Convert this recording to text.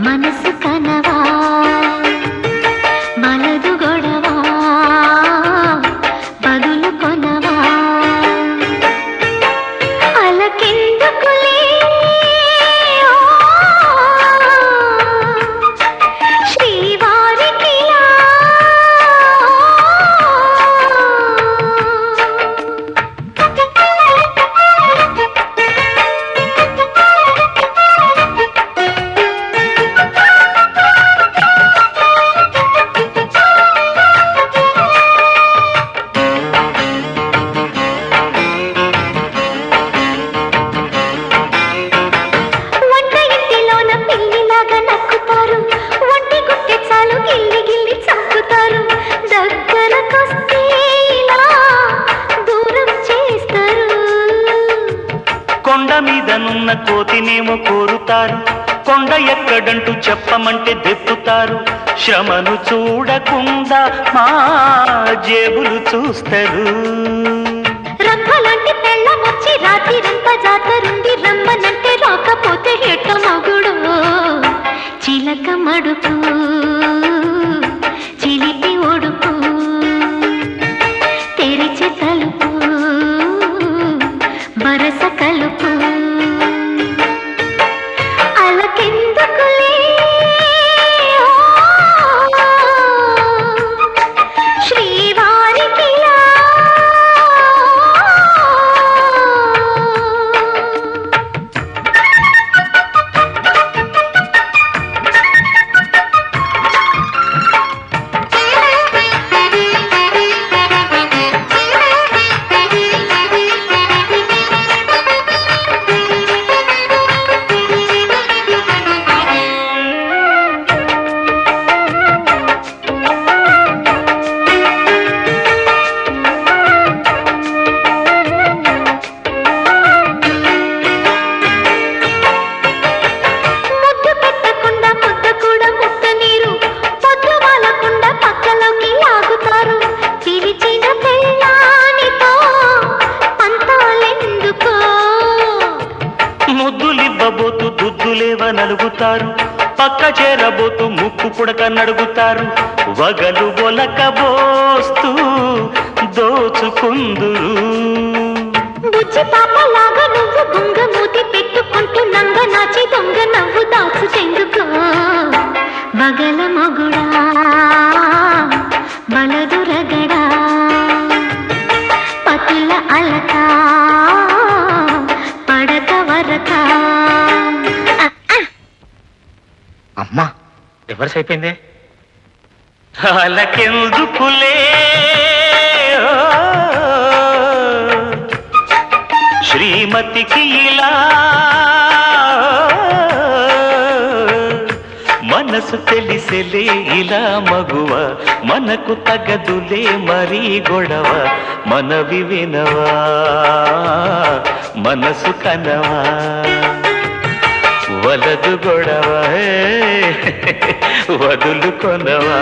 మనసు కనవా మనదు గొడవా బదులు కొనవా అలకెందుకులే శ్రీవారికిలా కొండ మీదనున్న కోతినేమో కోరుతారు కొండ ఎక్కడంటూ చెప్పమంటే దెప్పుతారు శ్రమను చూడకుండా మా జేబులు చూస్తారు రంభలాంటి పెళ్ళమొచ్చి రాత్రిరంతా జాతరుండి రమ్మనంటే రాకపోతే ఎట్ట మగుడు చిలక మడుపు చిలిపి ఒడుపు తెరిచి తలుపు బరస కలుపు అలకెందుకులే శ్రీవారికిలా ముద్దులివ్వబోతు దుద్దులేవ నలుగుతారు పక్క చేరబోతు ముక్కు పుడక నడుగుతారు వగలు ఒలకబోస్తూ దోచుకుందురు బుజ్జి పాపలాగా నువ్వు బొంగ మూతి పెట్టుకుంటూ నంగ నాచి దొంగ నవ్వు దాచుచెందుకో బగల మగుడా బలదు రగడా పతుల అలక పడక వరక అమ్మా రివర్స్ అయిపోయింది అలకెందుకులే శ్రీమతికి ఇలా మనసు తెలిసెలే ఇలా మగువ మనకు తగదులే మరీ గొడవ మనవి వినవా మనసు కనవా వలదు గొడవ వదులు కొనవా